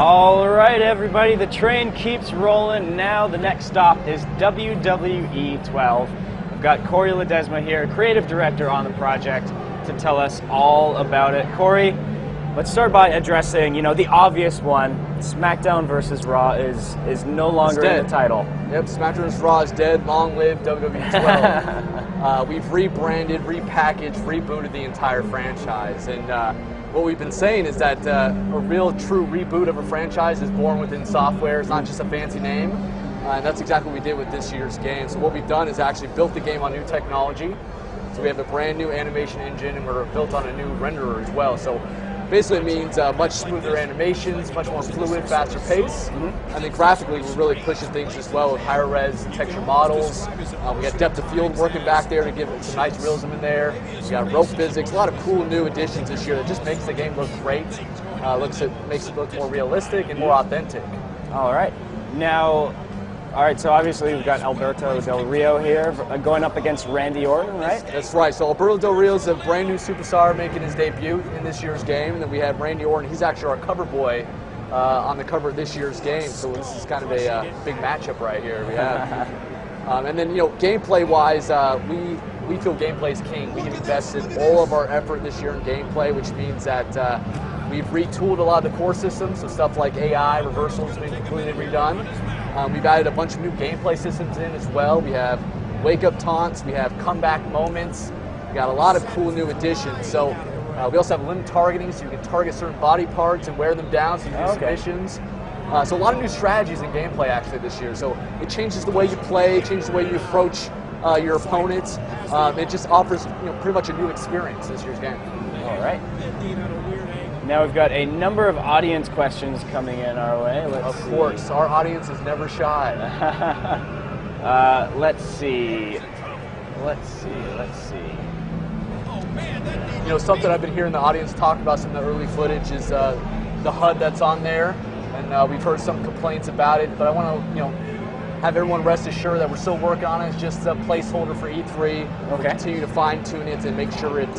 All right, everybody, the train keeps rolling. Now the next stop is WWE 12. We've got Corey Ledesma here, creative director on the project, to tell us all about it. Corey, let's start by addressing, the obvious one. SmackDown versus Raw is no longer in the title. Yep, SmackDown versus Raw is dead. Long live WWE 12. We've rebranded, repackaged, rebooted the entire franchise. And what we've been saying is that a real true reboot of a franchise is born within software. It's not just a fancy name. And that's exactly what we did with this year's game. So what we've done is actually built the game on new technology. So we have a brand new animation engine, and we're built on a new renderer as well. So basically it means much smoother animations, much more fluid, faster pace. And then graphically we're really pushing things as well with higher res texture models. We got depth of field working back there to give it some nice realism in there. We got rope physics, a lot of cool new additions this year that just makes the game look great. Makes it look more realistic and more authentic. All right. Now, so obviously we've got Alberto Del Rio here going up against Randy Orton, right? That's right. So Alberto Del Rio is a brand new superstar making his debut in this year's game. And then we have Randy Orton. He's actually our cover boy on the cover of this year's game. So this is kind of a big matchup right here. We have. And then, gameplay-wise, we feel gameplay is king. We have invested all of our effort this year in gameplay, which means that we've retooled a lot of the core systems. So stuff like AI, reversals has been completely redone. We've added a bunch of new gameplay systems in as well. We have wake-up taunts, we have comeback moments. We got a lot of cool new additions. So we also have limit targeting, so you can target certain body parts and wear them down so you can do submissions. So a lot of new strategies in gameplay actually this year. So it changes the way you play, it changes the way you approach your opponents. It just offers pretty much a new experience this year's game. All right. Now we've got a number of audience questions coming in our way. Of course, our audience is never shy. Let's see. Something I've been hearing the audience talk about some of the early footage is the HUD that's on there, and we've heard some complaints about it. But I want to, have everyone rest assured that we're still working on it. It's just a placeholder for E3. We'll continue to fine tune it and make sure it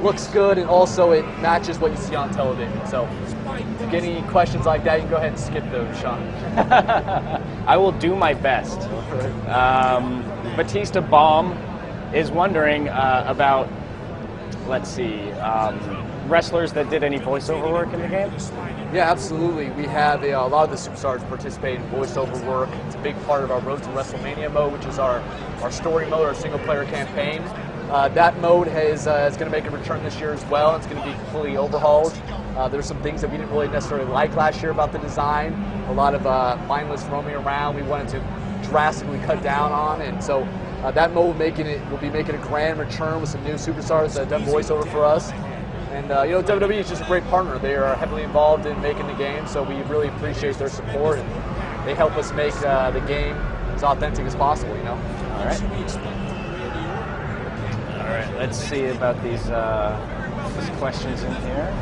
looks good, and also it matches what you see on television. So if you get any questions like that, you can go ahead and skip those, Sean. I will do my best. Batista Bomb is wondering about, wrestlers that did any voiceover work in the game? Yeah, absolutely. We have a lot of the superstars participate in voiceover work. It's a big part of our Road to WrestleMania mode, which is our story mode, our single-player campaign. That mode is going to make a return this year as well. It's going to be completely overhauled. There's some things that we didn't really necessarily like last year about the design. A lot of mindless roaming around we wanted to drastically cut down on, and so that mode will be making a grand return with some new superstars that have done voiceover for us. And WWE is just a great partner. They are heavily involved in making the game, so we really appreciate their support, and they help us make the game as authentic as possible. All right. Let's see about these questions in here.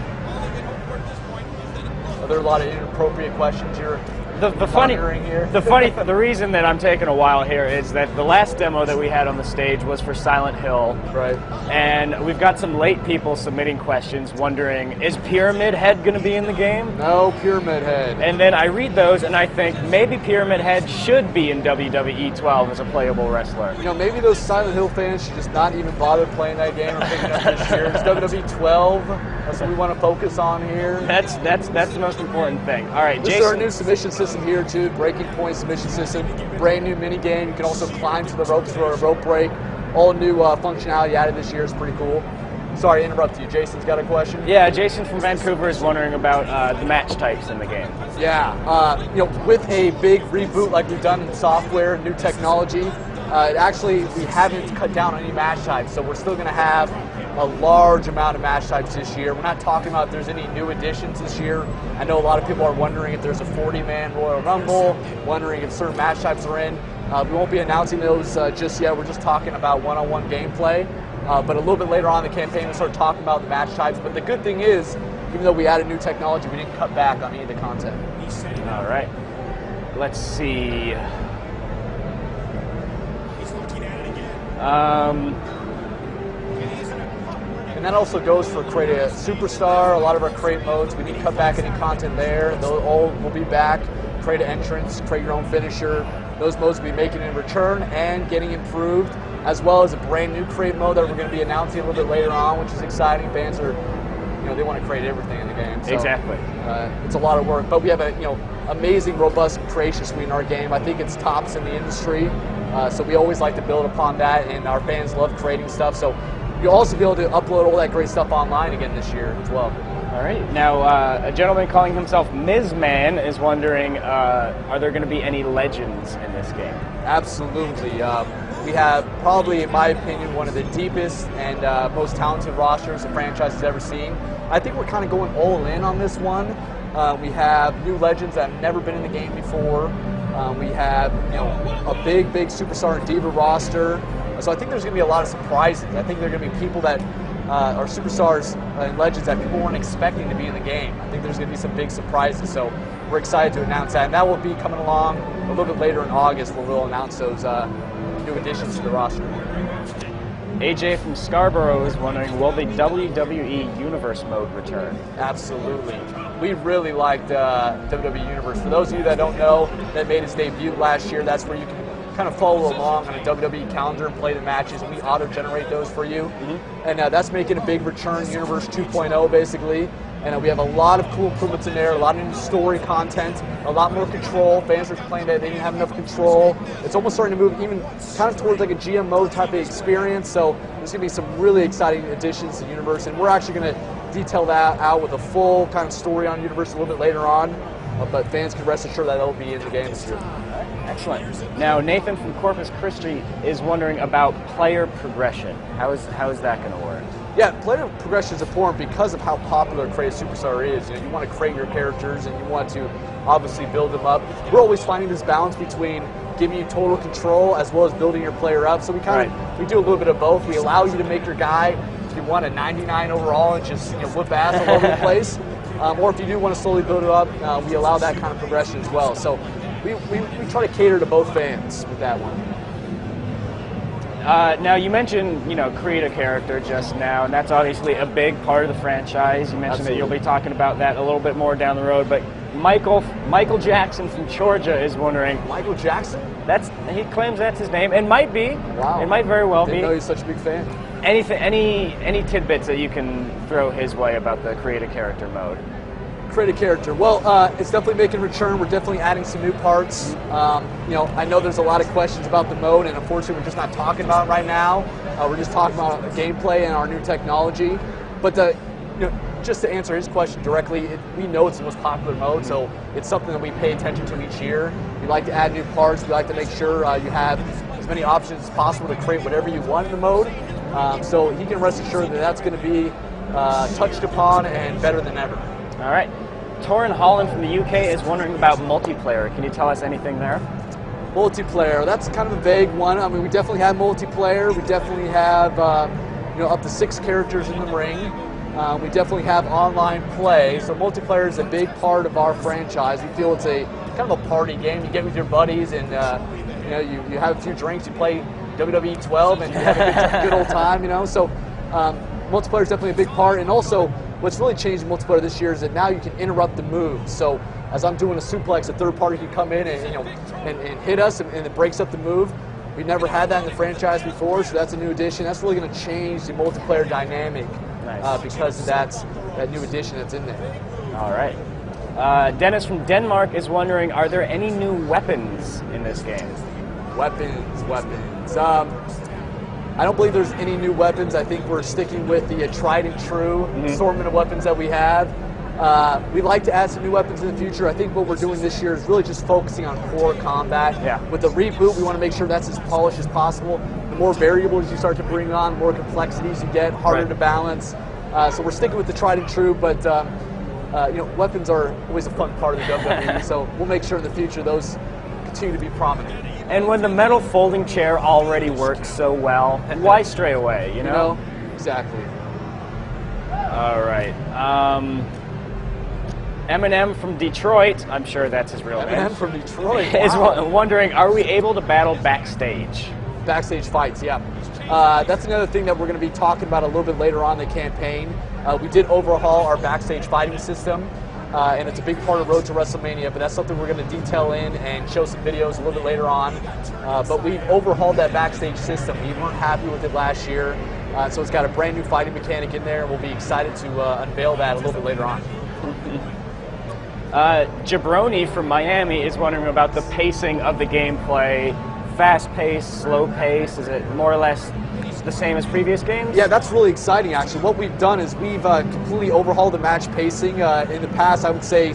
Are there a lot of inappropriate questions here? The reason that I'm taking a while here is that the last demo that we had on the stage was for Silent Hill. Right. And we've got some late people submitting questions wondering, is Pyramid Head going to be in the game? No Pyramid Head. And then I read those and I think maybe Pyramid Head should be in WWE 12 as a playable wrestler. Maybe those Silent Hill fans should just not even bother playing that game or picking up this year. It's WWE 12. That's what we want to focus on here. That's the most important thing. All right, Jason. This is our new submission system here too, breaking point submission system, brand new mini game. You can also climb to the ropes for a rope break. All new functionality added this year is pretty cool. Sorry to interrupt you. Jason's got a question. Yeah, Jason from Vancouver is wondering about the match types in the game. Yeah, with a big reboot like we've done in software, new technology, we haven't cut down on any match types, so we're still going to have a large amount of match types this year. We're not talking about if there's any new additions this year. I know a lot of people are wondering if there's a 40-man Royal Rumble, wondering if certain match types are in. We won't be announcing those just yet. We're just talking about one-on-one gameplay. But a little bit later on in the campaign, we'll start talking about the match types. But the good thing is, even though we added new technology, we didn't cut back on any of the content. All right. Let's see. And that also goes for Create a Superstar, a lot of our Create modes. We need to cut back any content there. Those all will be back. Create an entrance, create your own finisher. Those modes will be making in return and getting improved, as well as a brand new Create mode that we're going to be announcing a little bit later on, which is exciting. Fans are, they want to create everything in the game. So, exactly. It's a lot of work, but we have a, amazing, robust creation suite in our game. I think it's tops in the industry, so we always like to build upon that, and our fans love creating stuff. So you'll also be able to upload all that great stuff online again this year as well. All right. Now, a gentleman calling himself Ms. Man is wondering, are there going to be any legends in this game? Absolutely. We have probably, in my opinion, one of the deepest and most talented rosters the franchise has ever seen. I think we're kind of going all in on this one. We have new legends that have never been in the game before. We have, a big Superstar and Diva roster. So I think there's going to be a lot of surprises. I think there are going to be people that are superstars and legends that people weren't expecting to be in the game. I think there's going to be some big surprises. So we're excited to announce that. And that will be coming along a little bit later in August, where we'll announce those new additions to the roster. AJ from Scarborough is wondering, will the WWE Universe mode return? Absolutely. We really liked WWE Universe. For those of you that don't know, that made its debut last year. That's where you can kind of follow along on a WWE calendar and play the matches, and we auto-generate those for you. And that's making a big return, Universe 2.0 basically. And we have a lot of cool improvements in there, a lot of new story content, a lot more control. Fans are complaining that they didn't have enough control. It's almost starting to move even kind of towards like a GMO type of experience. So there's going to be some really exciting additions to Universe, and we're actually going to detail that out with a full kind of story on Universe a little bit later on. But fans can rest assured that it'll be in the game this year. Excellent. Now, Nathan from Corpus Christi is wondering about player progression. How is that going to work? Yeah, player progression is important because of how popular Create a Superstar is. You want to create your characters and you want to obviously build them up. We're always finding this balance between giving you total control as well as building your player up. So we we do a little bit of both. We allow you to make your guy, if you want a 99 overall and just whip ass all over the place, or if you do want to slowly build it up, we allow that kind of progression as well. So we try to cater to both fans with that one. Now, you mentioned, create a character just now, and that's obviously a big part of the franchise. You mentioned that you'll be talking about that a little bit more down the road, but Michael Jackson from Georgia is wondering. Michael Jackson? He claims that's his name. It might be. Wow. It might very well be. Didn't know he's such a big fan. Any tidbits that you can throw his way about the create a character mode? Create a character. Well, it's definitely making a return. We're definitely adding some new parts. I know there's a lot of questions about the mode, and unfortunately we're just not talking about it right now. We're just talking about gameplay and our new technology. But just to answer his question directly, we know it's the most popular mode, so it's something that we pay attention to each year. We like to add new parts. We like to make sure you have as many options as possible to create whatever you want in the mode. So he can rest assured that that's going to be touched upon and better than ever. All right. Torrin Holland from the UK is wondering about multiplayer. Can you tell us anything there? Multiplayer, that's kind of a vague one. I mean, we definitely have multiplayer. We definitely have up to 6 characters in the ring. We definitely have online play. So multiplayer is a big part of our franchise. We feel it's a kind of a party game. You get with your buddies and you have a few drinks. You play WWE 12 and you have a good old time. So multiplayer is definitely a big part. And also, what's really changed in multiplayer this year is that now you can interrupt the moves. So as I'm doing a suplex, a third party can come in and hit us, and it breaks up the move. We never had that in the franchise before, so that's a new addition. That's really going to change the multiplayer dynamic because of that new addition that's in there. All right. Dennis from Denmark is wondering, are there any new weapons in this game? Weapons. I don't believe there's any new weapons. I think we're sticking with the tried and true assortment of weapons that we have. We'd like to add some new weapons in the future. I think what we're doing this year is really just focusing on core combat. Yeah. With the reboot, we want to make sure that's as polished as possible. The more variables you start to bring on, the more complexities you get, harder to balance. So we're sticking with the tried and true, but weapons are always a fun part of the WWE, so we'll make sure in the future those continue to be prominent. And when the metal folding chair already works so well, why stray away, Exactly. All right. Eminem from Detroit, I'm sure that's his real name. Eminem from Detroit, is wondering, are we able to battle backstage? Backstage fights, yeah. That's another thing that we're going to be talking about a little bit later on in the campaign. We did overhaul our backstage fighting system, and it's a big part of Road to WrestleMania, but that's something we're going to detail in and show some videos a little bit later on. But we overhauled that backstage system. We weren't happy with it last year, so it's got a brand new fighting mechanic in there, and we'll be excited to unveil that a little bit later on. Jabroni from Miami is wondering about the pacing of the gameplay. Fast pace, slow pace, is it more or less the same as previous games? Yeah, that's really exciting actually. What we've done is we've completely overhauled the match pacing. In the past, I would say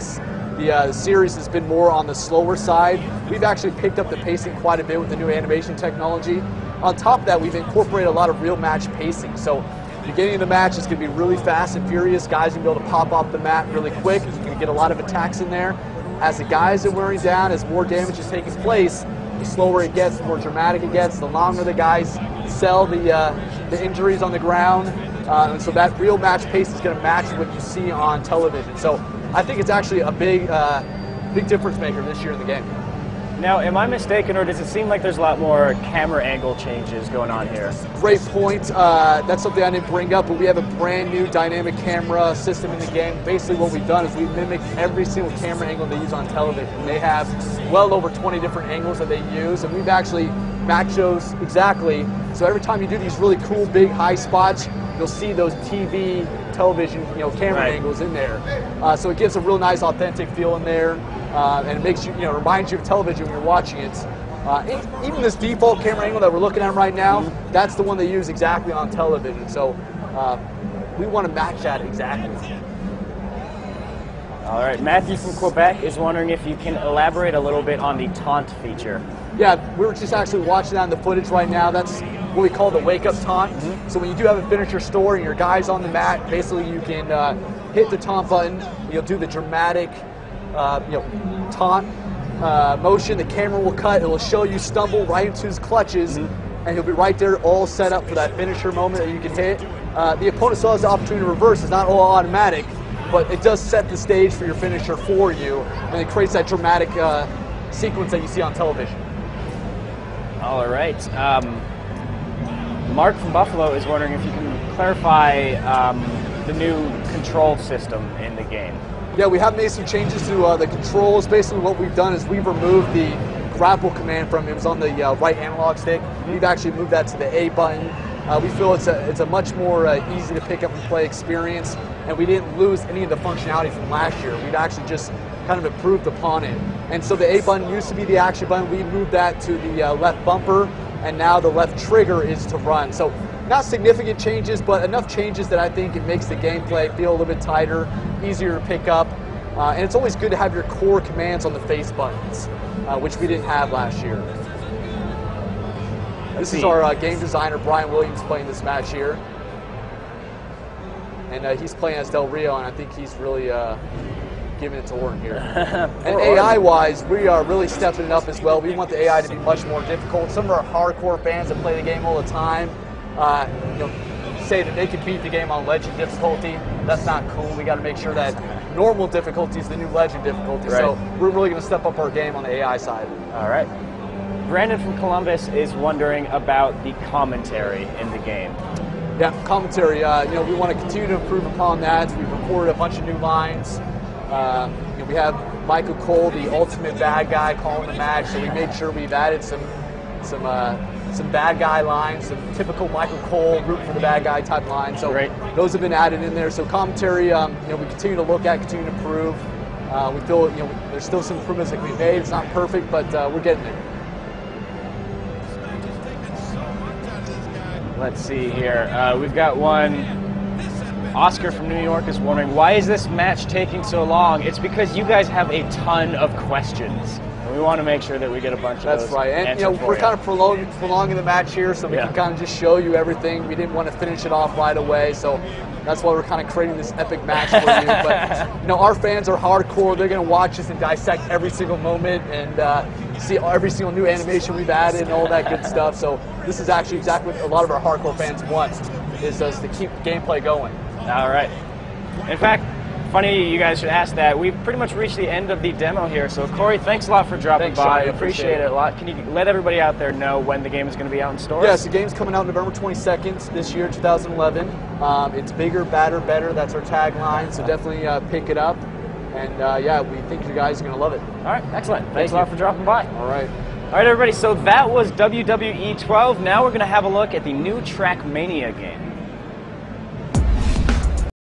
the series has been more on the slower side. We've actually picked up the pacing quite a bit with the new animation technology. On top of that, we've incorporated a lot of real match pacing. So beginning of the match is going to be really fast and furious. Guys are going to be able to pop off the mat really quick. You're going to get a lot of attacks in there. As the guys are wearing down, as more damage is taking place, the slower it gets, the more dramatic it gets, the longer the guys sell the injuries on the ground. And so that real match pace is going to match what you see on television. So I think it's actually a big difference maker this year in the game. Now, am I mistaken, or does it seem like there's a lot more camera angle changes going on here? Great point. That's something I didn't bring up, but we have a brand new dynamic camera system in the game. Basically what we've done is we've mimicked every single camera angle they use on television. They have well over 20 different angles that they use, and we've actually matched those exactly. So every time you do these really cool, big, high spots, you'll see those television, camera angles in there. So it gives a real nice, authentic feel in there. And it makes you, reminds you of television when you're watching it. Even this default camera angle that we're looking at right now, that's the one they use exactly on television. So we want to match that exactly. All right, Matthew from Quebec is wondering if you can elaborate a little bit on the taunt feature. Yeah, we were just actually watching that in the footage right now. That's what we call the wake-up taunt. So when you do have a finisher store and your guy's on the mat, basically you can hit the taunt button. You'll do the dramatic taunt motion. The camera will cut. It will show you stumble right into his clutches, and he'll be right there all set up for that finisher moment that you can hit. The opponent still has the opportunity to reverse. It's not all automatic, but it does set the stage for your finisher for you, and it creates that dramatic sequence that you see on television. All right. Mark from Buffalo is wondering if you can clarify the new control system in the game. Yeah, we have made some changes to the controls. Basically what we've done is we've removed the grapple command from it. It was on the right analog stick. We've actually moved that to the A button. We feel it's a much more easy to pick up and play experience, and we didn't lose any of the functionality from last year. We've actually just kind of improved upon it. And so the A button used to be the action button. We moved that to the left bumper, and now the left trigger is to run. So not significant changes, but enough changes that I think it makes the gameplay feel a little bit tighter, easier to pick up. And it's always good to have your core commands on the face buttons, which we didn't have last year. This is our game designer, Brian Williams, playing this match here. And he's playing as Del Rio, and I think he's really giving it to Orton here. And AI-wise, we are really stepping it up as well. We want the AI to be much more difficult. Some of our hardcore fans that play the game all the time, say that they can beat the game on legend difficulty. That's not cool. We got to make sure that normal difficulty is the new legend difficulty. Right. So we're really going to step up our game on the AI side. All right. Brandon from Columbus is wondering about the commentary in the game. Yeah, commentary. We want to continue to improve upon that. We've recorded a bunch of new lines. We have Michael Cole, the ultimate bad guy, calling the match. So we made sure we've added some bad guy lines, some typical Michael Cole, root for the bad guy type lines. So those have been added in there. So commentary, we continue to look at, continue to improve. We feel there's still some improvements that we've made. It's not perfect, but we're getting there. Let's see here. We've got one. Oscar from New York is wondering, why is this match taking so long? It's because you guys have a ton of questions. And we want to make sure that we get a bunch of those. That's right. And we're kind of prolonging the match here so we can kind of just show you everything. We didn't want to finish it off right away, so that's why we're kind of creating this epic match for you. But our fans are hardcore. They're going to watch us and dissect every single moment and see every single new animation we've added and all that good stuff. So this is actually exactly what a lot of our hardcore fans want, is us to keep gameplay going. All right. In fact, Funny you guys should ask that. We've pretty much reached the end of the demo here. So Corey, thanks a lot for dropping Thanks, by. Sean. Appreciate it a lot. Can you let everybody out there know when the game is going to be out in stores? Yes, the game's coming out November 22nd this year, 2011. It's bigger, badder, better. That's our tagline. So definitely pick it up. And yeah, we think you guys are going to love it. All right, excellent. Thanks a lot for dropping by. All right. All right, everybody. So that was WWE 12. Now we're going to have a look at the new Trackmania game.